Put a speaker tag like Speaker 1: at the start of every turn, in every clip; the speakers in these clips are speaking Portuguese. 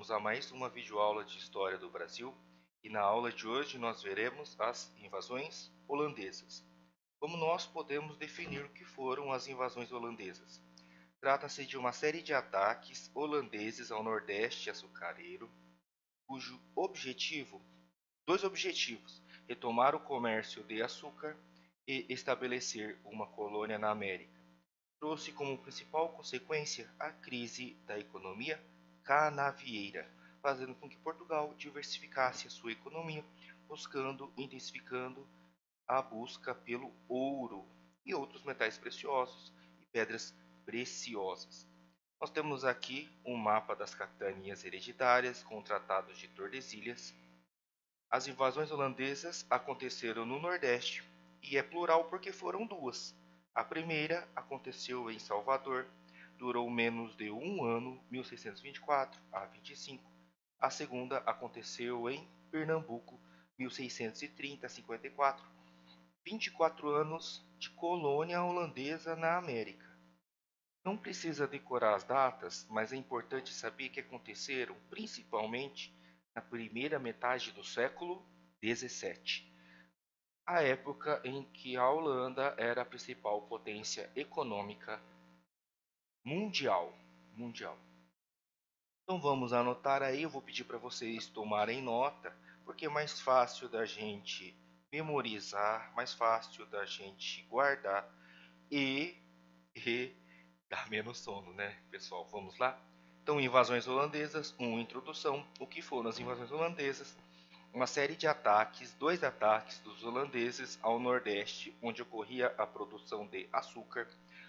Speaker 1: Vamos a mais uma videoaula de História do Brasil e na aula de hoje nós veremos as invasões holandesas. Como nós podemos definir o que foram as invasões holandesas? Trata-se de uma série de ataques holandeses ao Nordeste açucareiro, cujo dois objetivos, retomar o comércio de açúcar e estabelecer uma colônia na América, trouxe como principal consequência a crise da economia canavieira, fazendo com que Portugal diversificasse a sua economia, buscando e intensificando a busca pelo ouro e outros metais preciosos e pedras preciosas. Nós temos aqui um mapa das capitanias hereditárias com tratados de Tordesilhas. As invasões holandesas aconteceram no Nordeste e é plural porque foram duas. A primeira aconteceu em Salvador, durou menos de um ano, 1624 a 25. A segunda aconteceu em Pernambuco, 1630 a 54. 24 anos de colônia holandesa na América. Não precisa decorar as datas, mas é importante saber que aconteceram principalmente na primeira metade do século XVII, a época em que a Holanda era a principal potência econômica mundial. Então vamos anotar aí, eu vou pedir para vocês tomarem nota, porque é mais fácil da gente memorizar, mais fácil da gente guardar e dá menos sono, né, pessoal? Vamos lá? Então, invasões holandesas, introdução. O que foram as invasões holandesas? Uma série de ataques, dois ataques dos holandeses ao Nordeste, onde ocorria a produção de açúcar,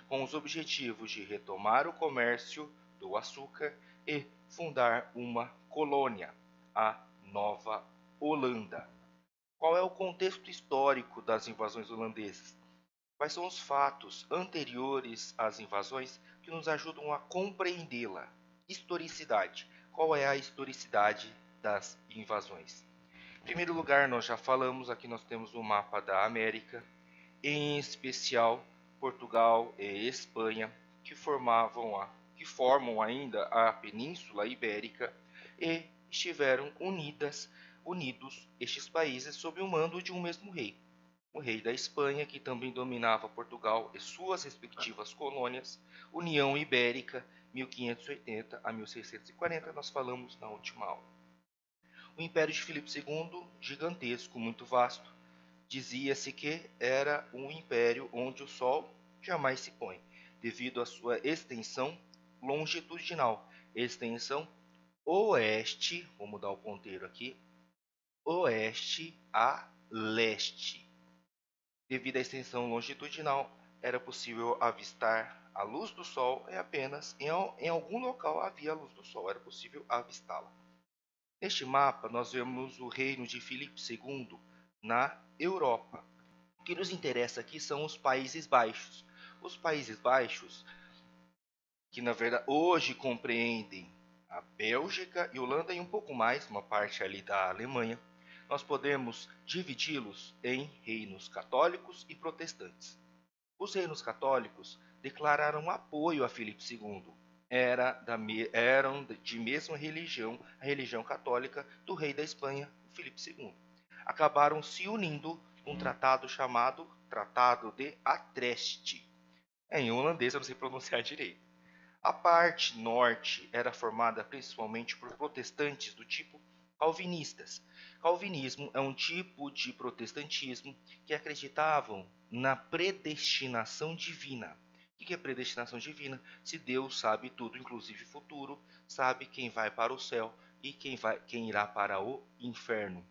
Speaker 1: com os objetivos de retomar o comércio do açúcar e fundar uma colônia, a Nova Holanda. Qual é o contexto histórico das invasões holandesas? Quais são os fatos anteriores às invasões que nos ajudam a compreendê-la? Historicidade. Qual é a historicidade das invasões? Em primeiro lugar, nós já falamos, aqui nós temos o mapa da América, em especial Portugal e Espanha, que formam ainda a Península Ibérica e estiveram unidos estes países sob o mando de um mesmo rei. O rei da Espanha, que também dominava Portugal e suas respectivas colônias, União Ibérica, 1580 a 1640, nós falamos na última aula. O Império de Filipe II, gigantesco, muito vasto, dizia-se que era um império onde o sol jamais se põe, devido à sua extensão longitudinal, extensão oeste, vou mudar o ponteiro aqui, oeste a leste. Devido à extensão longitudinal, era possível avistar a luz do Sol e apenas em algum local havia a luz do Sol, era possível avistá-la. Neste mapa, nós vemos o reino de Filipe II na Europa. O que nos interessa aqui são os Países Baixos. Os Países Baixos, que na verdade hoje compreendem a Bélgica e Holanda e um pouco mais, uma parte ali da Alemanha, nós podemos dividi-los em reinos católicos e protestantes. Os reinos católicos declararam apoio a Filipe II. Eram de mesma religião, a religião católica do rei da Espanha, Filipe II. Acabaram se unindo num tratado chamado Tratado de Utrecht. Em holandês eu não sei pronunciar direito. A parte norte era formada principalmente por protestantes do tipo calvinistas. Calvinismo é um tipo de protestantismo que acreditavam na predestinação divina. O que é predestinação divina? Se Deus sabe tudo, inclusive futuro, sabe quem vai para o céu e quem irá para o inferno.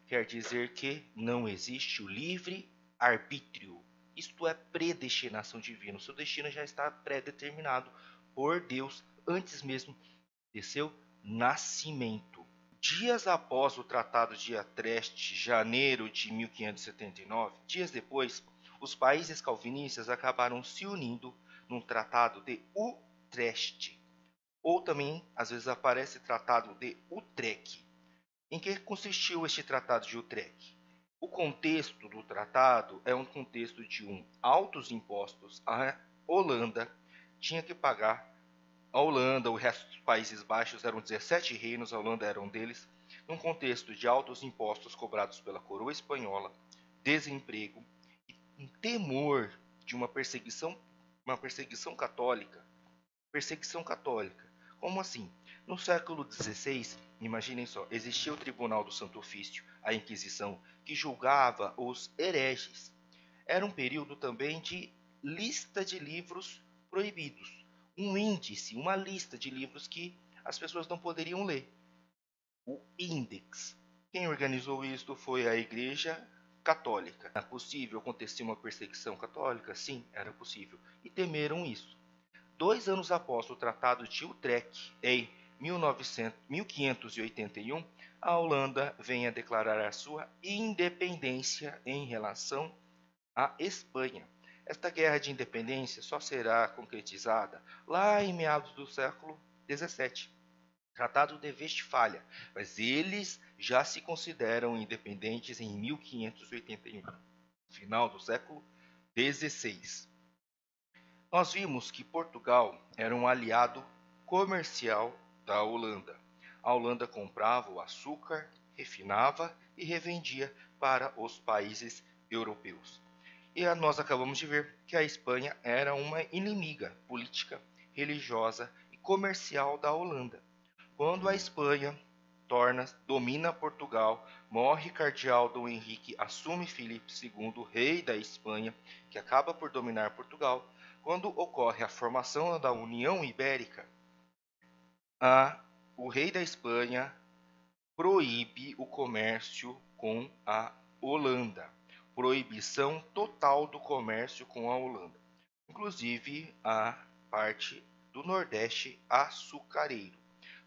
Speaker 1: Quer dizer que não existe o livre arbítrio. Isto é predestinação divina. O seu destino já está pré-determinado por Deus antes mesmo de seu nascimento. Dias após o Tratado de Utrecht, janeiro de 1579, dias depois, os países calvinistas acabaram se unindo no Tratado de Utrecht, ou também às vezes aparece Tratado de Utrecht. Em que consistiu este Tratado de Utrecht? O contexto do tratado é um contexto de altos impostos. A Holanda tinha que pagar A Holanda, o resto dos Países Baixos eram 17 reinos, a Holanda era um deles, num contexto de altos impostos cobrados pela coroa espanhola, desemprego e um temor de uma perseguição católica. Perseguição católica. Como assim? No século XVI, imaginem só, existia o Tribunal do Santo Ofício, a Inquisição, que julgava os hereges. Era um período também de lista de livros proibidos. Um índice, uma lista de livros que as pessoas não poderiam ler. O índex. Quem organizou isto foi a Igreja Católica. Era possível acontecer uma perseguição católica? Sim, era possível. E temeram isso. 2 anos após o Tratado de Utrecht, em 1581, a Holanda vem a declarar a sua independência em relação à Espanha. Esta guerra de independência só será concretizada lá em meados do século XVII. Tratado de Westfália, mas eles já se consideram independentes em 1581, final do século XVI. Nós vimos que Portugal era um aliado comercial da Holanda. A Holanda comprava o açúcar, refinava e revendia para os países europeus. E nós acabamos de ver que a Espanha era uma inimiga política, religiosa e comercial da Holanda. Quando a Espanha domina Portugal, morre cardeal Dom Henrique, assume Filipe II, rei da Espanha, que acaba por dominar Portugal. Quando ocorre a formação da União Ibérica, o rei da Espanha proíbe o comércio com a Holanda. Proibição total do comércio com a Holanda. Inclusive a parte do Nordeste açucareiro.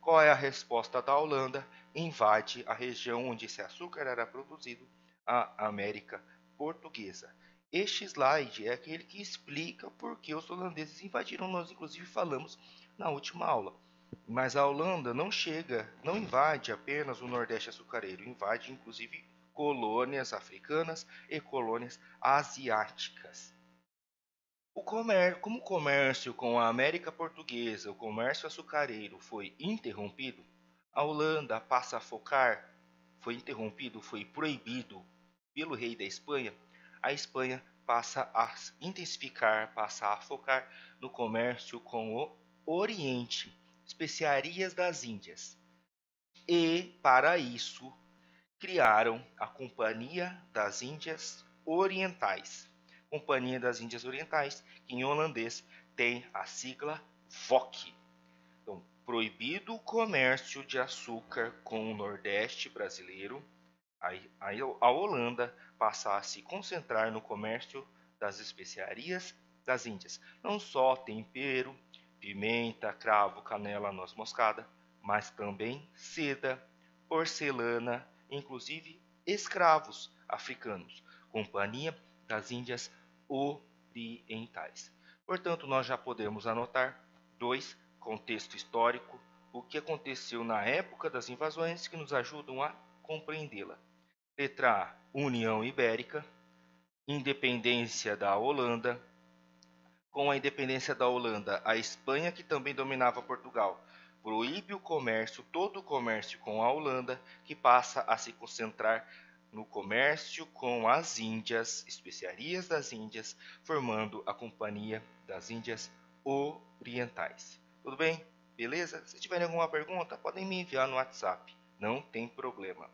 Speaker 1: Qual é a resposta da Holanda? Invade a região onde esse açúcar era produzido, a América Portuguesa. Este slide é aquele que explica por que os holandeses invadiram. Nós inclusive falamos na última aula. Mas a Holanda não invade apenas o Nordeste açucareiro, invade inclusive colônias africanas e colônias asiáticas. Como o comércio com a América Portuguesa, o comércio açucareiro foi interrompido, a Holanda passa a focar, foi proibido pelo rei da Espanha, a Espanha passa a intensificar, passa a focar no comércio com o Oriente, especiarias das Índias. E, para isso, criaram a Companhia das Índias Orientais. Companhia das Índias Orientais, que em holandês tem a sigla VOC. Então, proibido o comércio de açúcar com o Nordeste brasileiro, a Holanda passa a se concentrar no comércio das especiarias das Índias. Não só tempero, pimenta, cravo, canela, noz moscada, mas também seda, porcelana, inclusive escravos africanos. Companhia das Índias Orientais. Portanto, nós já podemos anotar 2. Contexto histórico, o que aconteceu na época das invasões que nos ajudam a compreendê-la. Letra A, União Ibérica, independência da Holanda. Com a independência da Holanda, a Espanha, que também dominava Portugal, proíbe o comércio, todo o comércio com a Holanda, que passa a se concentrar no comércio com as Índias, especiarias das Índias, formando a Companhia das Índias Orientais. Tudo bem? Beleza? Se tiverem alguma pergunta, podem me enviar no WhatsApp. Não tem problema.